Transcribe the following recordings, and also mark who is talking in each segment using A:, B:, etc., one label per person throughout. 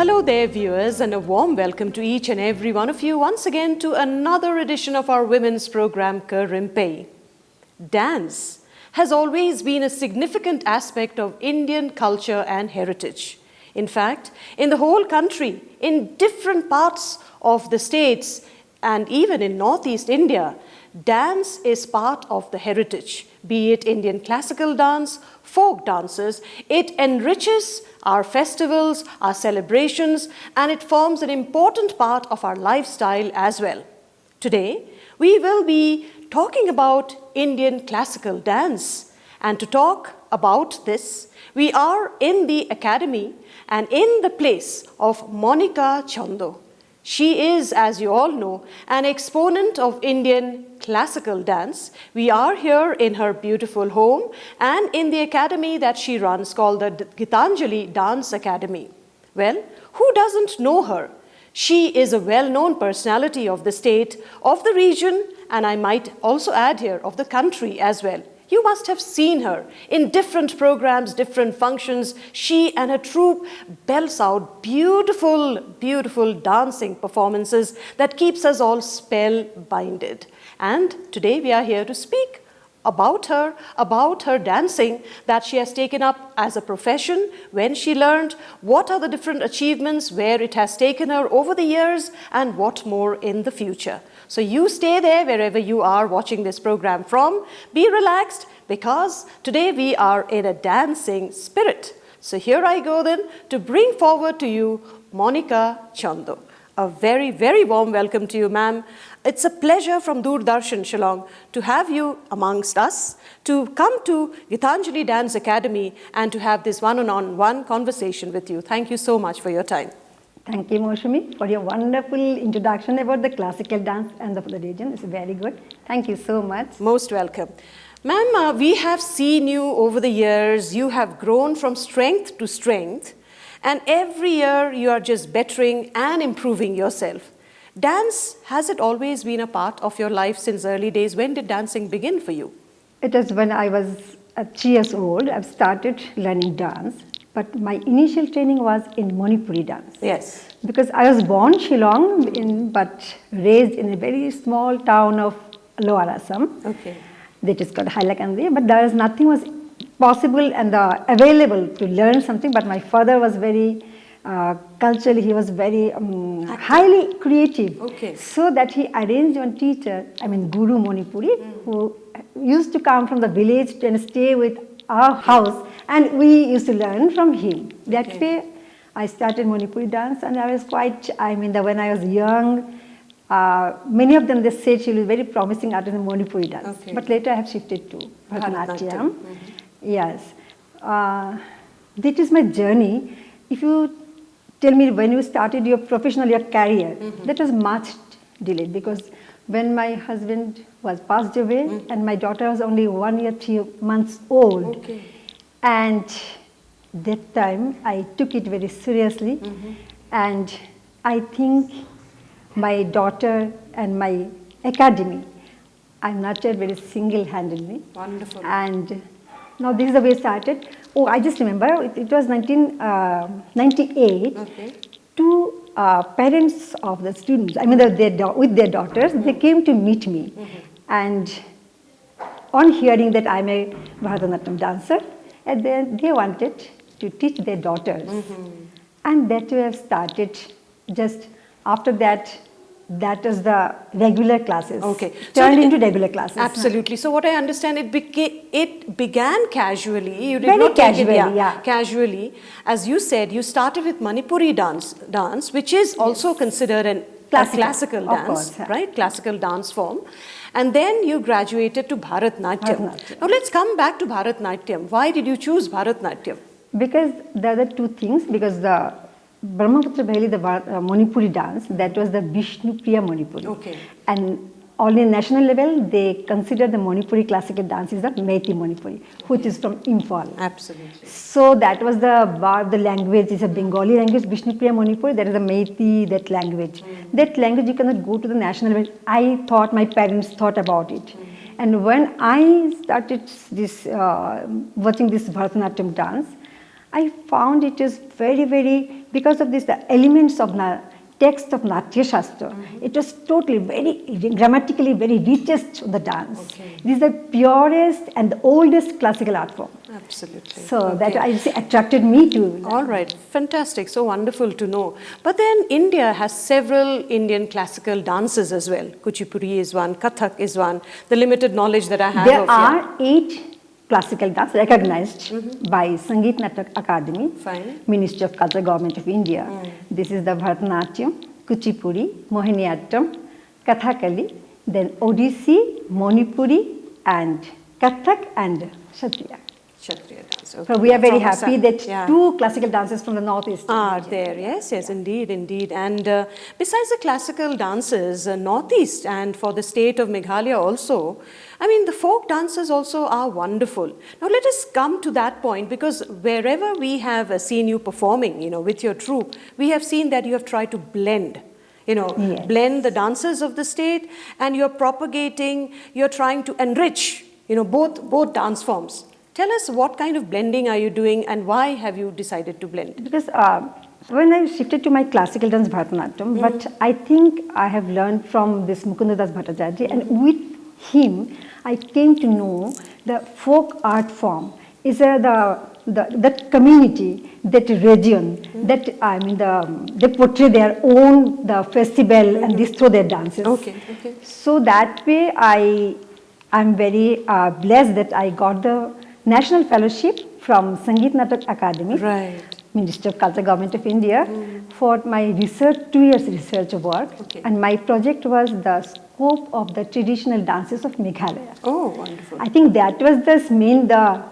A: Hello there viewers, and a warm welcome to each and every one of you once again to another edition of our women's program Karimpe. Dance has always been a significant aspect of Indian culture and heritage. In fact, in the whole country, in different parts of the states and even in Northeast India, dance is part of the heritage, be it Indian classical dance, folk dances. It enriches our festivals, our celebrations, and it forms an important part of our lifestyle as well. Today, we will be talking about Indian classical dance. And to talk about this, we are in the academy and in the place of Monica Chanda. She is, as you all know, an exponent of Indian classical dance. We are here in her beautiful home and in the academy that she runs called the Gitanjali Dance Academy. Well, who doesn't know her? She is a well-known personality of the state, of the region, and I might also add here, of the country as well. You must have seen her in different programs, different functions. She and her troupe belts out beautiful, beautiful dancing performances that keeps us all spellbinded. And today we are here to speak about her dancing that she has taken up as a profession, when she learned, what are the different achievements, where it has taken her over the years, and what more in the future. So you stay there wherever you are watching this program from. Be relaxed because today we are in a dancing spirit. So here I go then to bring forward to you Monica Chanda. A very, very warm welcome to you, ma'am. It's a pleasure from Doordarshan, Shillong, to have you amongst us, to come to Gitanjali Dance Academy and to have this one-on-one conversation with you. Thank you so much for your time.
B: Thank you, Moshami, for your wonderful introduction about the classical dance and the region. It's very good. Thank you so much.
A: Most welcome. Ma'am, we have seen you over the years. You have grown from strength to strength. And every year you are just bettering and improving yourself. Dance, has it always been a part of your life since early days? When did dancing begin for you?
B: It was when I was 3 years old. I've started learning dance. But my initial training was in Manipuri dance.
A: Yes.
B: Because I was born Shillong, but raised in a very small town of Lower Assam.
A: Okay.
B: That is called Hailakandi. But there is nothing was possible and available to learn something. But my father was very culturally, he was very highly creative.
A: Okay.
B: So that he arranged one teacher, Guru Manipuri, who used to come from the village and stay with our house, and we used to learn from him. That way, I started Manipuri dance, and I was quite, when I was young, many of them, they said she was very promising artist in Manipuri dance. Okay. But later I have shifted to Bharatnatyam. Yes. That is my journey. If you tell me when you started your professional, your career, that was much delayed because when my husband was passed away and my daughter was only 1 year, 3 months old. Okay. And that time I took it very seriously. And I think my daughter and my academy, I nurtured very single-handedly.
A: Wonderful. And
B: now this is the way it started. Oh, I just remember, it was 1998. Okay. Two parents of the students, with their daughters, they came to meet me. And on hearing that I'm a Bharatnatyam dancer, and then they wanted to teach their daughters. And that way I've started. Just after that, that is the regular classes. Okay. Turned into regular classes.
A: Absolutely. So what I understand, it began casually. You did
B: very
A: not
B: casually,
A: take it, casually. As you said, you started with Manipuri dance, which is also considered a classical dance, course, right? Classical dance form. And then you graduated to Bharatnatyam. Now let's come back to Bharatnatyam. Why did you choose Bharatnatyam?
B: Because there are two things. Because the Brahmaputra Bhaili, the Manipuri dance, that was the Vishnu Priya Manipuri. Okay. And on a national level, they consider the Manipuri classical dance is the Meitei Manipuri, which is from Imphal.
A: Absolutely.
B: So that was the language, is a Bengali language, Vishnu Priya Manipuri, that is the Meitei, that language. That language you cannot go to the national level. My parents thought about it. And when I started watching this Bharatnatyam dance, I found it is very, very because of this, the elements of the text of Natya Shastra, it was totally very grammatically very richest of the dance.
A: Okay.
B: This is the purest and the oldest classical art form.
A: Absolutely.
B: So that I say attracted me to.
A: All right, fantastic. So wonderful to know. But then India has several Indian classical dances as well. Kuchipudi is one, Kathak is one. The limited knowledge that I have
B: There
A: of
B: are 8 classical dance recognized by Sangeet Natak Academy,
A: Fine.
B: Ministry of Culture, Government of India. This is the Bharatnatyam, Kuchipudi, Mohiniyattam, Kathakali, then Odissi, Manipuri, and Kathak and Kshatriya.
A: Kshatriya dance.
B: So we are very
A: From
B: happy
A: Assam.
B: that
A: Yeah.
B: 2 classical dances from the northeast
A: Are
B: region.
A: there, yes, yes, indeed, indeed. And besides the classical dances, Northeast and for the state of Meghalaya also, I mean, the folk dances also are wonderful. Now let us come to that point, because wherever we have seen you performing, with your troupe, we have seen that you have tried to blend.
B: Yes.
A: Blend the dances of the state, and you're propagating, you're trying to enrich, both dance forms. Tell us what kind of blending are you doing and why have you decided to blend?
B: Because when I shifted to my classical dance Bharatanatyam, but I think I have learned from this Mukundadas Bhattacharya, and with him I came to know the folk art form is that community, that region, that they portray their own the festival and this through their dances.
A: Okay.
B: So that way I'm very blessed that I got the National Fellowship from Sangeet Natak Academy,
A: Right.
B: Ministry of Culture, Government of India, for my research, 2 years research work.
A: Okay.
B: And my project was the scope of the traditional dances of Meghalaya.
A: Oh, wonderful.
B: I think that was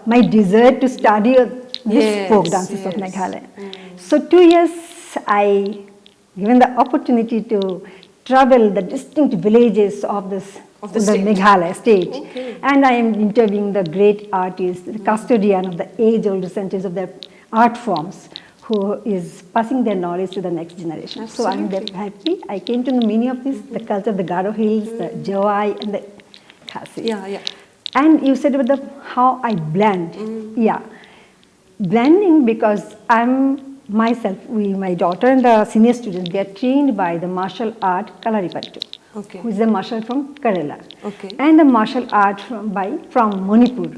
B: my desire to study this
A: Yes,
B: folk dances of
A: yes.
B: Meghalaya. So 2 years I given the opportunity to travel the distinct villages of the
A: state.
B: Meghalaya state.
A: Okay.
B: And I am interviewing the great artists, the custodian of the age-old centuries of their art forms, who is passing their knowledge to the next generation. So I'm very happy. I came to know many of this, the culture of the Garo Hills, the Jawai, and the Khasi.
A: Yeah.
B: And you said about how I blend. Yeah. Blending because I'm myself, my daughter and the senior students, they are trained by the martial art Kalaripattu.
A: Okay.
B: Who is a martial from Kerala.
A: Okay.
B: And the martial art from Manipur.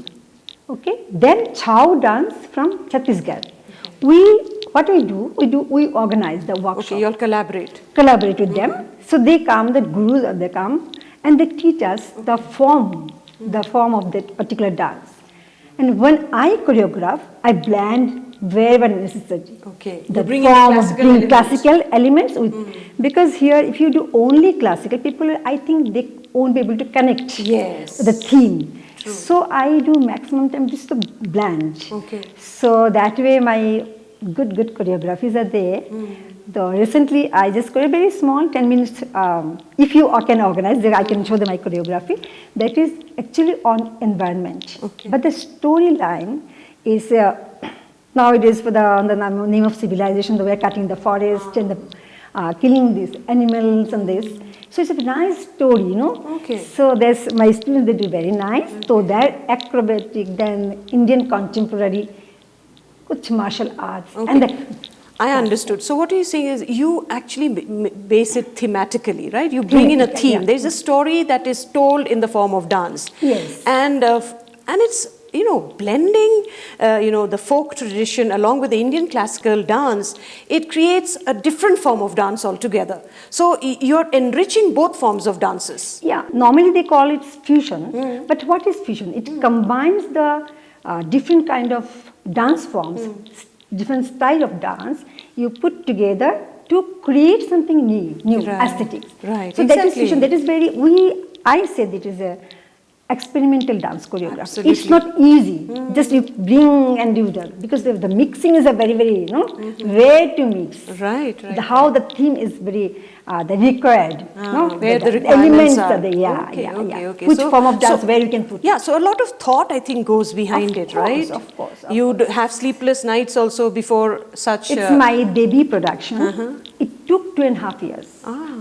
B: Okay. Then Chow dance from Chhattisgarh. What we do, we organize the workshop.
A: Okay, you'll collaborate.
B: Collaborate with them. So they come, the gurus, they come and they teach us the form of that particular dance. And when I choreograph, I blend wherever necessary.
A: Okay.
B: The
A: You bring in
B: form of
A: classical
B: bring
A: elements.
B: classical elements with, because here if you do only classical, people, I think they won't be able to connect
A: Yes.
B: the theme. True. So I do maximum time just to blend.
A: Okay.
B: So that way my good choreographies are there. Though recently I just choreographed very small 10 minutes. If you can organize, then I can show them my choreography. That is actually on environment.
A: Okay.
B: But the storyline is nowadays for the name of civilization, we are cutting the forest and killing these animals and this. So it's a nice story,
A: Okay.
B: So there's my students, they do very nice. So they're acrobatic, then Indian contemporary, kuch martial arts.
A: Okay.
B: And
A: I understood. So what you're saying is you actually base it thematically, right? You bring in a theme.
B: Yeah.
A: There's a story that is told in the form of dance.
B: Yes.
A: And it's, blending, the folk tradition along with the Indian classical dance, it creates a different form of dance altogether. So you're enriching both forms of dances.
B: Yeah, normally they call it fusion. But what is fusion? It combines the different kind of dance forms, different style of dance, you put together to create something new
A: Right.
B: aesthetics.
A: Right,
B: So that is
A: exactly.
B: fusion. That is I say that is a experimental dance choreography.
A: Absolutely.
B: It's not easy. Just you bring and do that, because the mixing is a very way to mix.
A: Right.
B: How the theme is very required.
A: Where the
B: elements
A: requirements are.
B: are there.
A: Okay.
B: Which
A: So-
B: form of dance
A: so-
B: where you can put.
A: Yeah, so a lot of thought, I think, goes behind it, right?
B: Of course.
A: You'd have sleepless nights also before such...
B: It's my debut production. It took 2.5 years.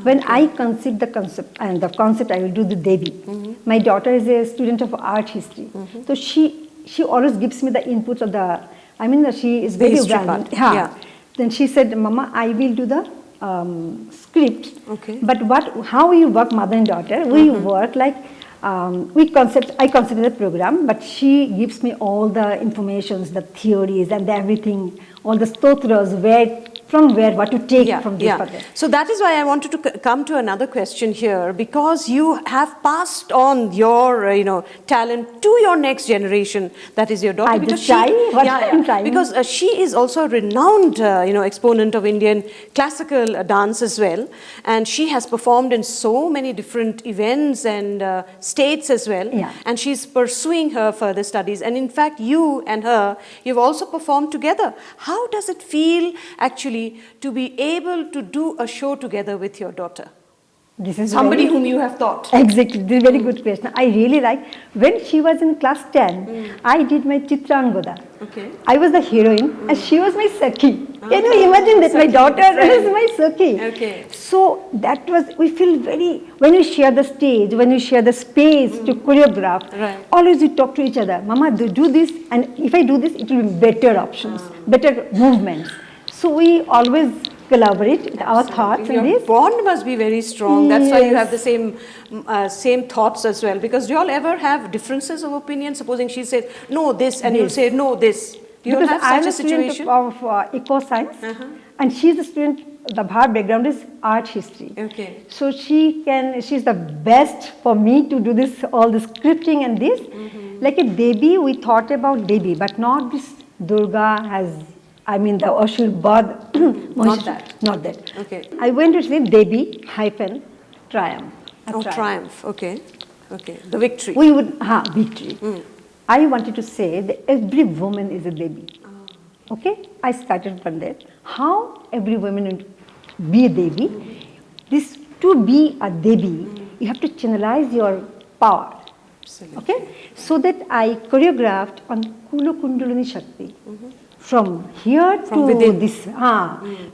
B: When I conceived the concept, and the concept I will do the debut. My daughter is a student of art history. So she always gives me the inputs of she is
A: The
B: very
A: history
B: well.
A: part, yeah.
B: Then she said, Mama, I will do the script.
A: Okay.
B: But how we work, mother and daughter, we work like, I concept the program, but she gives me all the informations, the theories and everything, all the stotras, what to take from this.
A: So that is why I wanted to come to another question here, because you have passed on your talent to your next generation, that is your daughter.
B: I
A: because
B: just try,
A: because she is also a renowned exponent of Indian classical dance as well, and she has performed in so many different events and states as well, and she's pursuing her further studies, and in fact you and her, you've also performed together. How does it feel actually to be able to do a show together with your daughter?
B: This is
A: somebody whom you have taught.
B: Exactly, this is a very good question. I really like, when she was in class 10, I did my Chitrangoda.
A: Okay.
B: I was the heroine and she was my Sakhi. Can you imagine that my daughter is my Sakhi?
A: Okay.
B: So that was, we feel very, when we share the stage, when we share the space to choreograph, always we talk to each other. Mama, do this, and if I do this, it will be better options, better movements. So we always collaborate with our thoughts in this.
A: Your bond must be very strong. That's why you have the same thoughts as well. Because do you all ever have differences of opinion? Supposing she said no this, and you say no this. Do you have such a situation?
B: I'm a student of eco-science, and she's a student. The her background is art history.
A: Okay.
B: So she's the best for me to do this, all the scripting and this. Like a Devi, we thought about Devi, but not this Durga has. I mean the Ashur-Bad. Not that.
A: Okay.
B: I went to say Devi hyphen triumph.
A: Triumph. Okay. Okay. The victory.
B: We would victory. I wanted to say that every woman is a Devi. Okay. I started from that. How every woman would be a Devi. This to be a Devi, you have to channelize your power.
A: Absolutely.
B: Okay. So that I choreographed on Kulo Kundalini Shakti. From here to
A: within.
B: This,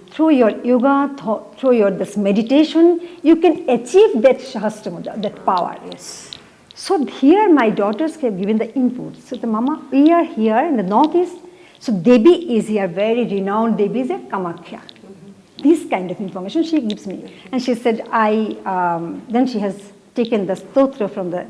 B: through your yoga, through your this meditation, you can achieve that Shahasramudra, that power.
A: Yes.
B: So here my daughters have given the input. So the mama, we are here in the northeast. So Devi is here, very renowned Devi is a Kamakhya. This kind of information she gives me. And she said, then she has taken the stotra from the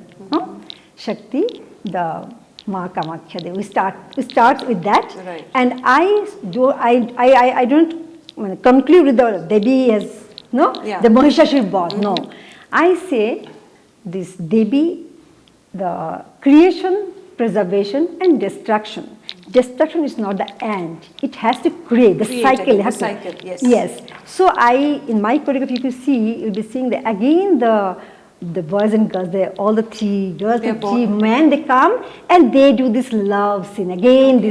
B: Shakti, the Ma Kamakhya Devi. We start with that, and I don't conclude with the Devi as the Mahishasur bod. No, I say this Devi, the creation, preservation, and destruction. Destruction is not the end; it has to create the cycle.
A: The cycle, yes.
B: Yes. So in my choreography, if you see, you'll be seeing the boys and girls, all the three girls and three men, they come and they do this love scene again.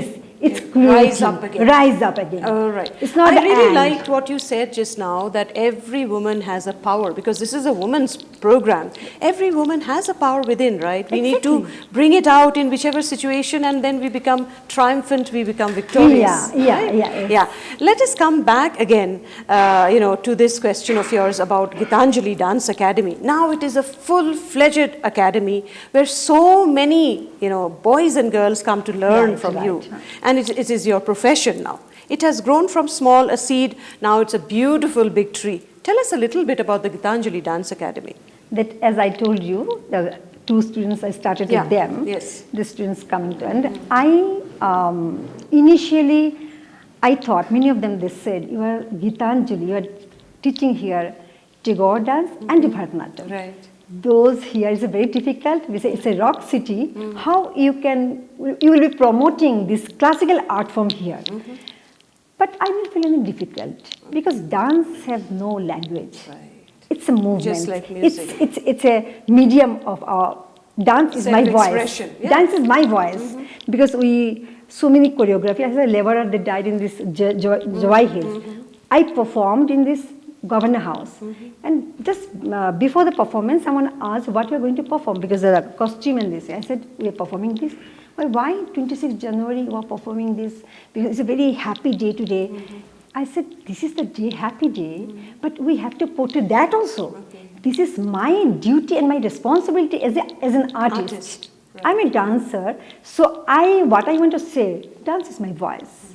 B: It's
A: rise up again.
B: Rise up again.
A: Oh, right.
B: It's not
A: I really
B: end.
A: liked what you said just now, that every woman has a power, because this is a woman's program. Every woman has a power within, right? We need to bring it out in whichever situation, and then we become triumphant, we become victorious. Yeah. Let us come back again, to this question of yours about Gitanjali Dance Academy. Now it is a full-fledged academy where so many, boys and girls come to learn from you. And it is your profession now. It has grown from small, a seed, now it's a beautiful big tree. Tell us a little bit about the Gitanjali Dance Academy.
B: That, as I told you, the two students I started with them, the students coming to, and I initially, I thought, many of them, they said, you are Gitanjali, you are teaching here Tagore dance and Bharatnatyam.
A: Right.
B: Those here is very difficult. We say it's a rock city. How you will be promoting this classical art form here? But I will feel any difficult because dance has no language.
A: Right.
B: It's a movement.
A: Just like music.
B: It's a medium of our dance is my voice.
A: Yeah.
B: Dance is my voice because so many choreography. As a laborer, they died in this Jawai Hills. I performed in this Governor House. And just before the performance, someone asked what you are going to perform because of the costume and this. I said, we are performing this. Well, why 26th January you are performing this? Because it's a very happy day today. I said, this is the day, happy day, but we have to portray that also. This is my duty and my responsibility as an artist. Right. I'm a dancer, so what I want to say, dance is my voice.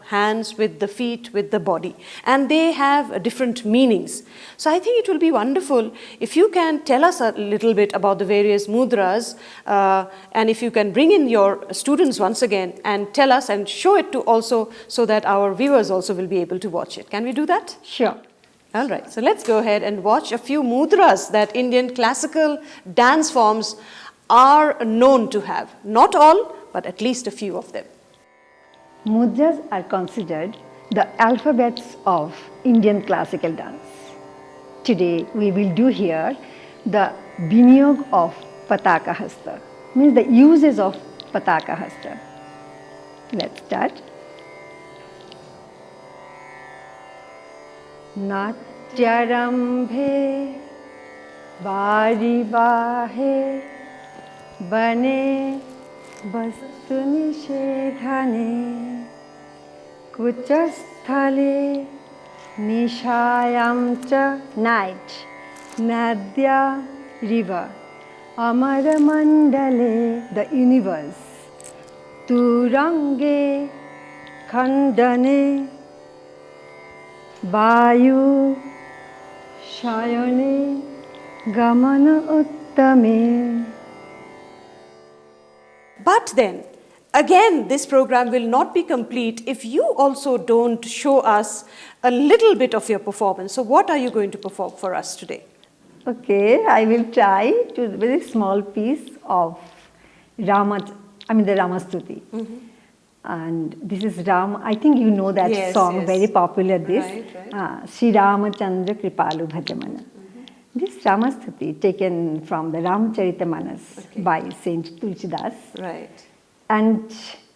A: hands, with the feet, with the body. And they have different meanings. So I think it will be wonderful if you can tell us a little bit about the various mudras, and if you can bring in your students once again and tell us and show it to also, so that our viewers also will be able to watch it. Can we do that?
B: Sure.
A: All right, so let's go ahead and watch a few mudras that Indian classical dance forms are known to have. Not all, but at least a few of them.
B: Mudras are considered the alphabets of Indian classical dance. Today we will do here the Biniyog of Pataka Hasta, means the uses of Pataka Hasta. Let's start. Natyarambhe Varivahe Bane Vastu Nishedhane Kuchasthale Nishayam cha night Nadya river Amara Mandale the universe Turange Khandane Vayu Shayane Gamana Uttame.
A: But then, again, this program will not be complete if you also don't show us a little bit of your performance. So what are you going to perform for us today?
B: Okay, I will try to do a very small piece of the Ramastuti. And this is Ram, I think you know that song, very popular this.
A: Right.
B: Shri Ramachandra Kripalu Bhajamana. This Ramastuti taken from the Ramacharita by Saint Tulsidas.
A: Right.
B: And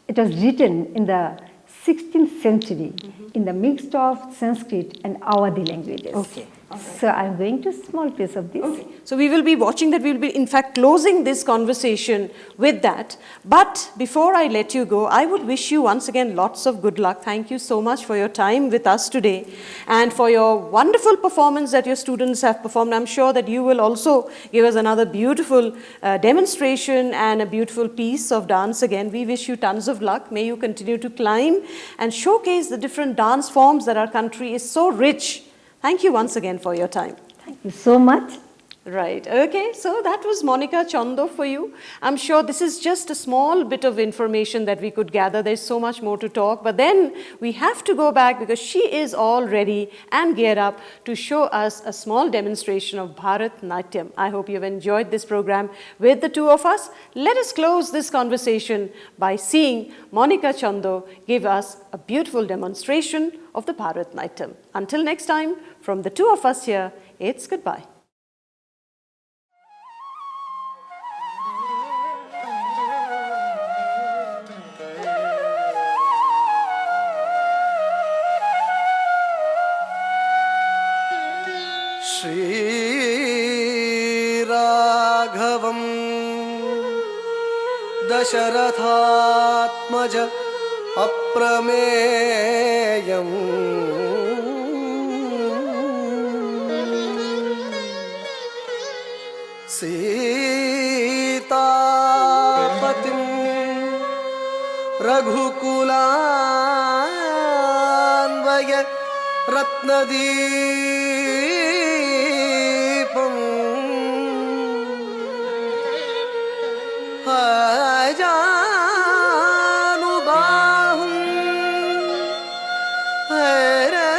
B: it was written in the 16th century in the mix of Sanskrit and Awadhi languages.
A: Okay. All right.
B: So I'm going to small piece of this.
A: Okay. So we will be watching that. We will be in fact closing this conversation with that. But before I let you go, I would wish you once again lots of good luck. Thank you so much for your time with us today and for your wonderful performance that your students have performed. I'm sure that you will also give us another beautiful demonstration and a beautiful piece of dance again. We wish you tons of luck. May you continue to climb and showcase the different dance forms that our country is so rich. Thank you once again for your time.
B: Thank you so much.
A: Right. Okay. So that was Monica Chanda for you. I'm sure this is just a small bit of information that we could gather. There's so much more to talk. But then we have to go back because she is all ready and geared up to show us a small demonstration of Bharatnatyam. I hope you've enjoyed this program with the two of us. Let us close this conversation by seeing Monica Chanda give us a beautiful demonstration of the Bharatnatyam. Until next time, from the two of us here, it's goodbye.
C: श्रीराघवं दशरथात्मज अप्रमेयम् सीतापतिं रघुकुलान्वय रत्नदीपम् अजानुबाहुं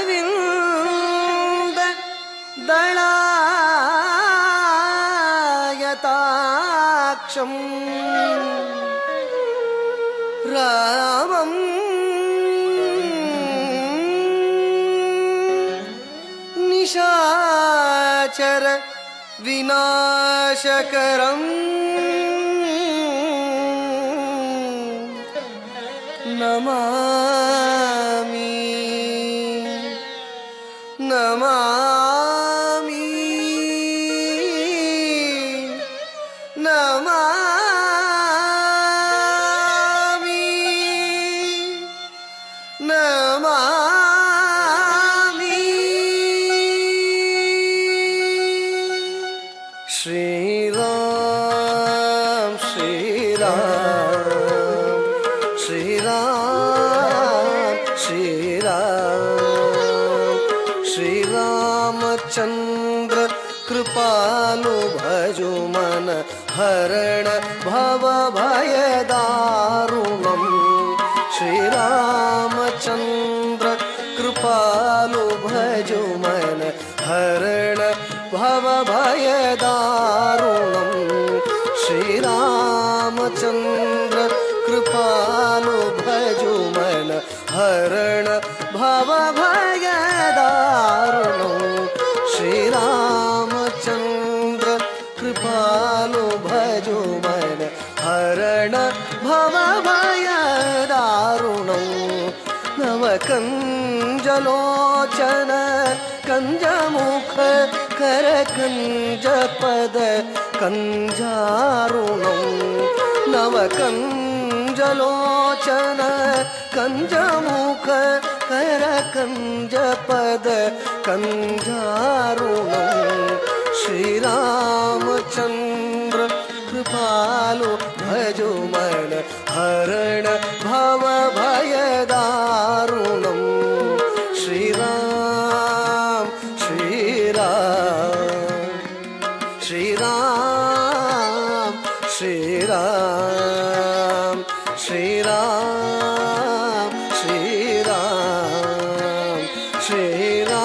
C: Arvind दलायताक्षम् रामम् निशाचर विनाशकरम् नमामि नमामि नमामि नमामि श्रीराम श्रीराम श्रीराम श्रीरामचन्द्र कृपालु भजु मन हरण भव भयदारुणम् श्रीरामचन्द्र कृपालु भजु मन हरण भव भयदारुणम् श्रीरामचन्द्र कृपालु भजु मन हरण भव भयदारुणम् श्रीरामचन्द्र कृपालु भजु मन हरण भव भयदारुणम् नवकञ्जलोचन कञ्जमुख करकञ्जपद कञ्जारुणम् नवकञ्जलोचन कञ्जमुख करकञ्जपद कञ्जारुणम् श्रीरामचन्द्र कृपालु भजु मन हरण भव भयदारुणम् श्रीराम श्रीराम श्रीराम श्रीराम श्रीराम श्रीराम श्रीराम